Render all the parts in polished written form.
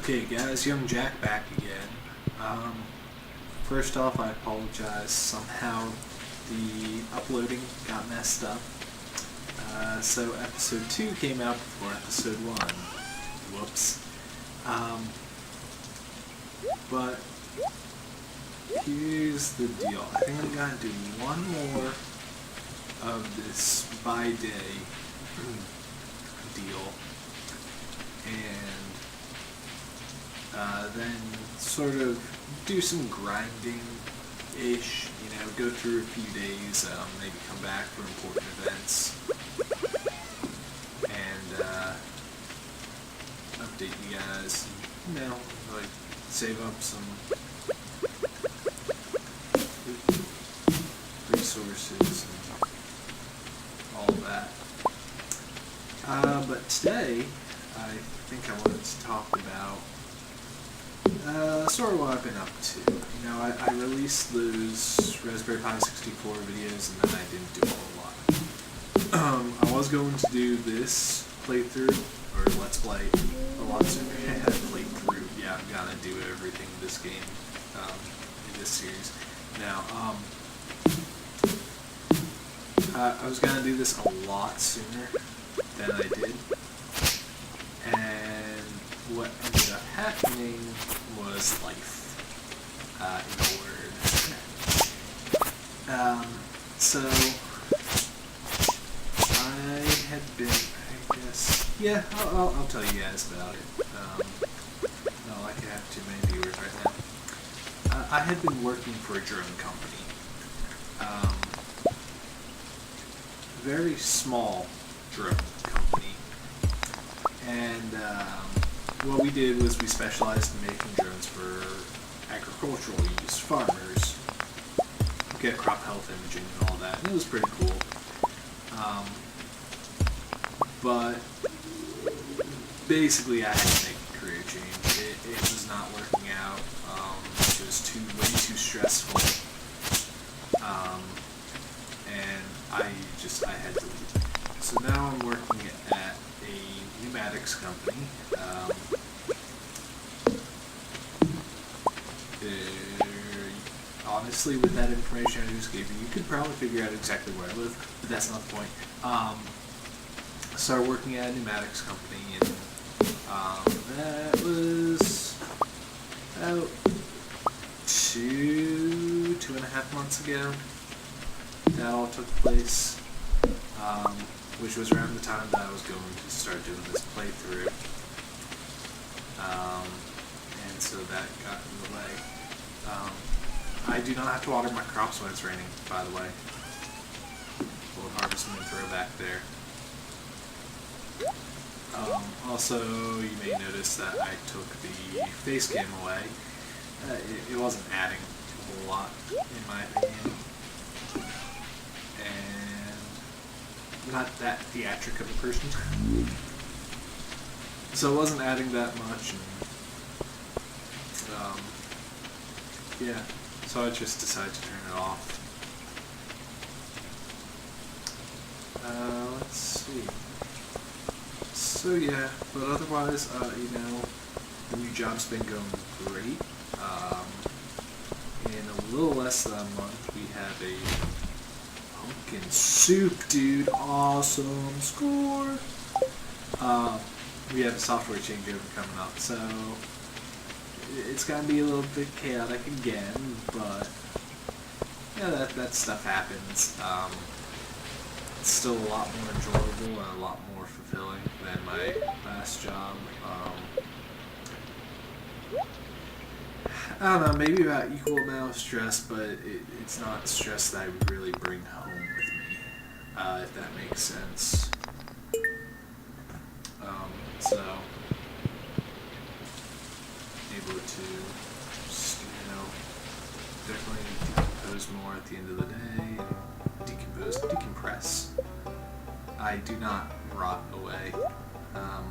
Okay guys, Young Jack back again. First off, I apologize. Somehow the uploading got messed up. So episode 2 came out before episode 1. Whoops. But here's the deal. I think I'm gonna do one more of this by day deal. And then sort of do some grinding-ish, go through a few days, maybe come back for important events, and update you guys, like save up some resources and all that. But today, I think I wanted to talk about sort of what I've been up to. I released those Raspberry Pi 64 videos and then I didn't do a whole lot. I was going to do this playthrough, or Let's Play, a lot sooner. Playthrough, yeah, I'm gonna do everything in this game, in this series. Now, I was gonna do this a lot sooner than I did. And what ended up happening was life, in a word. So, I had been, I guess, yeah, I'll tell you guys about it. Not like I have too many viewers right now. I had been working for a drone company. Very small drone company. And what we did was we specialized in making drones for agricultural use, farmers, get crop health imaging and all that, and it was pretty cool. But basically I had to make a career change. It was not working out. It was way too stressful. And I had to leave. So now I'm working at a pneumatics company. Honestly, with that information I just gave you, you could probably figure out exactly where I live, but that's not the point. I started working at a pneumatics company, and that was about 2.5 months ago. That all took place, which was around the time that I was going to start doing this playthrough. And so that got in the way. I do not have to water my crops when it's raining, by the way. Old Harvestman throwback there. Also, you may notice that I took the face cam away. It wasn't adding a whole lot, in my opinion. And I'm not that theatric of a person. So it wasn't adding that much. And, yeah. So I just decided to turn it off. Let's see. So yeah, but otherwise, the new job's been going great. In a little less than a month, we have a pumpkin soup, dude. Awesome score. We have a software changeover coming up, so it's gonna be a little bit chaotic again, but yeah, that stuff happens. It's still a lot more enjoyable and a lot more fulfilling than my last job. I don't know, maybe about equal amount of stress, but it's not stress that I would really bring home with me, if that makes sense. So able to just, definitely decompose more at the end of the day, and decompress. I do not rot away, at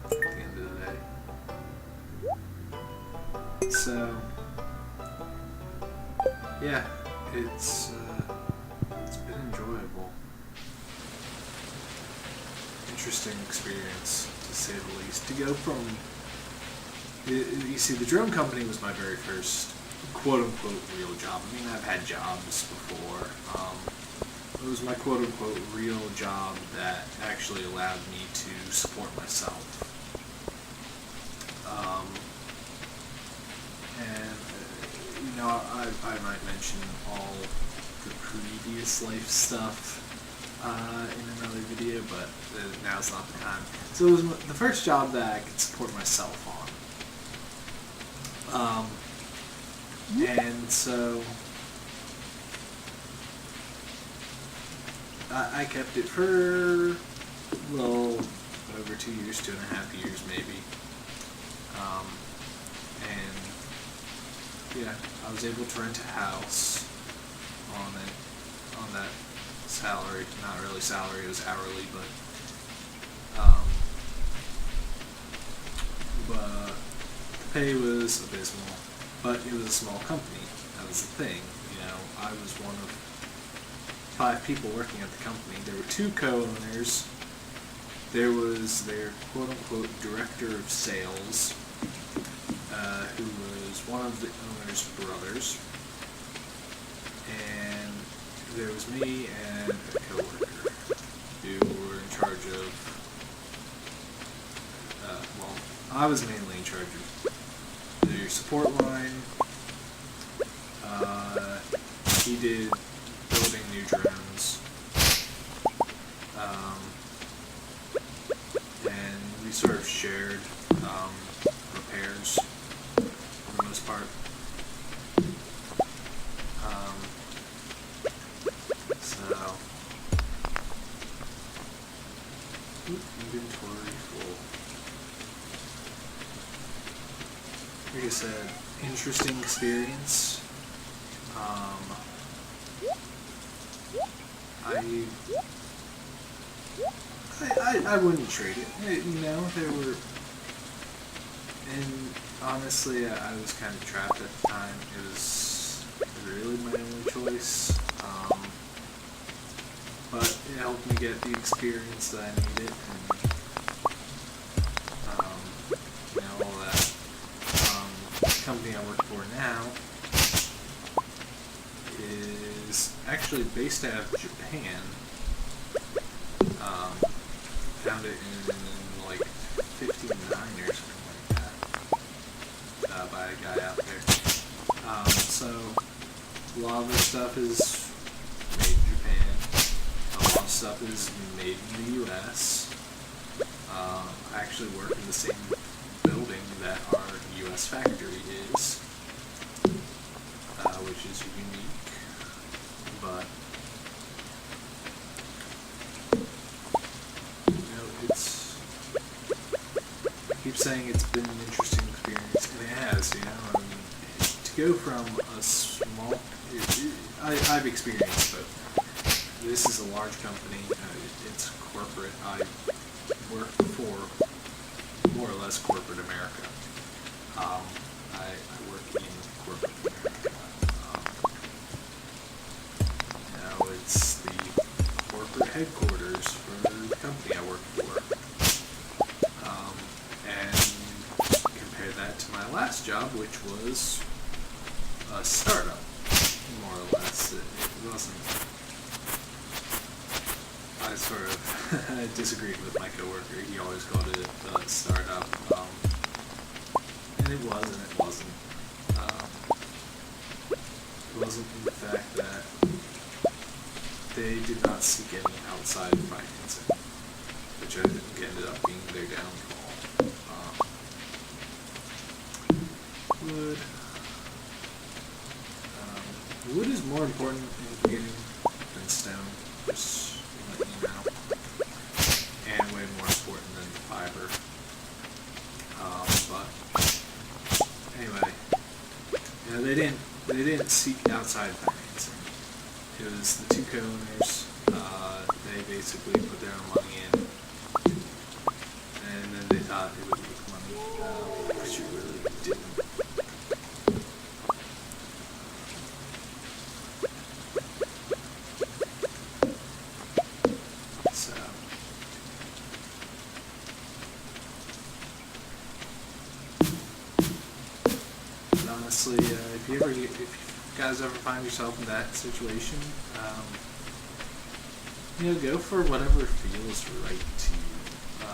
the end of the day. So, yeah, it's been enjoyable. Interesting experience, to say the least. To go from You see, the drone company was my very first quote-unquote real job. I mean, I've had jobs before. It was my quote-unquote real job that actually allowed me to support myself. I might mention all the previous life stuff in another video, but now's not the time. So it was the first job that I could support myself on. And so I kept it for, well, over 2 years, 2.5 years maybe. And yeah, I was able to rent a house on that salary. Not really salary, it was hourly, but the pay was abysmal. But it was a small company. That was the thing. I was one of 5 people working at the company. There were 2 co-owners. There was their quote-unquote director of sales, who was one of the owner's brothers. And there was me and a coworker who were in charge of, I was mainly in charge of their support line. He did building new drones. And we sort of shared repairs for the most part. Inventory full. Like I said, interesting experience. I wouldn't trade it. There were, and honestly, I was kind of trapped at the time. It was really my only choice. But it helped me get the experience that I needed, and all that. The company I work for now is actually based out of Japan. Found it in like 59 or something like that, by a guy out there. So a lot of the stuff is made in Japan. A lot of stuff is made in the U.S. I actually work in the same building that our U.S. factory is, which is unique, but I keep saying it's been an interesting experience, and it has, to go from a small, I've experienced both. This is a large company, it's corporate. I work for more or less corporate America. I work in corporate America. It's the corporate headquarters for the company I work for. And compare that to my last job, which was a startup, more or less. It wasn't. I sort of disagreed with my coworker. He always called it a startup, and it was, and it wasn't. It wasn't in the fact that they did not seek any outside financing, which I think ended up being their downfall. Wood is more important in the beginning than stone, just to let you know, and way more important than the fiber. But anyway, they didn't seek outside financing. It was the 2 co-owners. They basically put their own money in, and then they thought it would make money, which it really didn't. honestly, if you guys ever find yourself in that situation, go for whatever feels right to you. I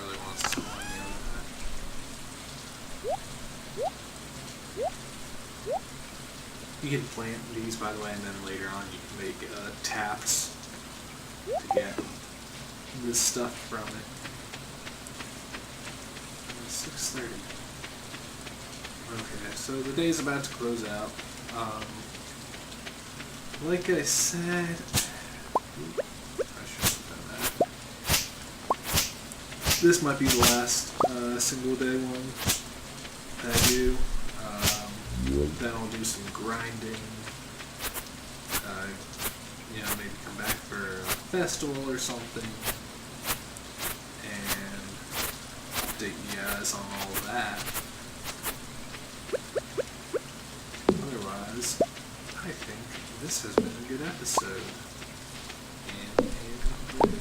really want to on the other side. You can plant these, by the way, and then later on you can make taps to get this stuff from it. 6:30. Okay, so the day's about to close out. Like I said, I should have done that. This might be the last single day one that I do. Then I'll do some grinding. Maybe come back for a festival or something, and update you guys on all of that. Otherwise, I think this has been a good episode. And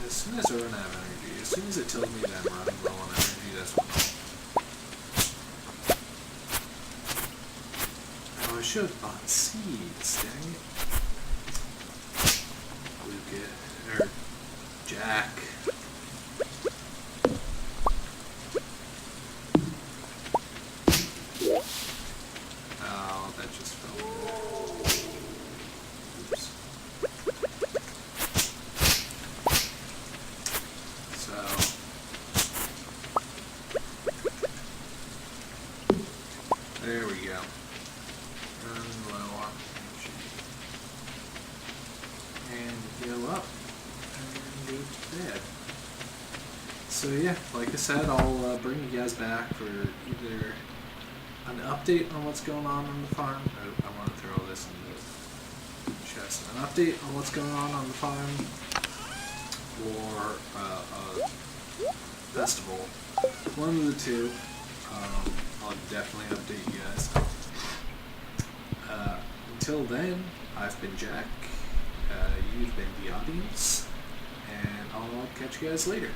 as soon as I run out of energy, as soon as it tells me that I'm running low on energy, that's when I should have bought seeds, dang it. Luke, or Jack. Oh, that just fell in. Oops. So, there we go. Running low on energy. And go up and go to bed. So yeah, like I said, I'll bring you guys back for either an update on what's going on the farm. I want to throw this in the chest. An update on what's going on the farm, or a festival. One of the two. I'll definitely update you guys. Until then, I've been Jack. You've been the audience, and I'll catch you guys later.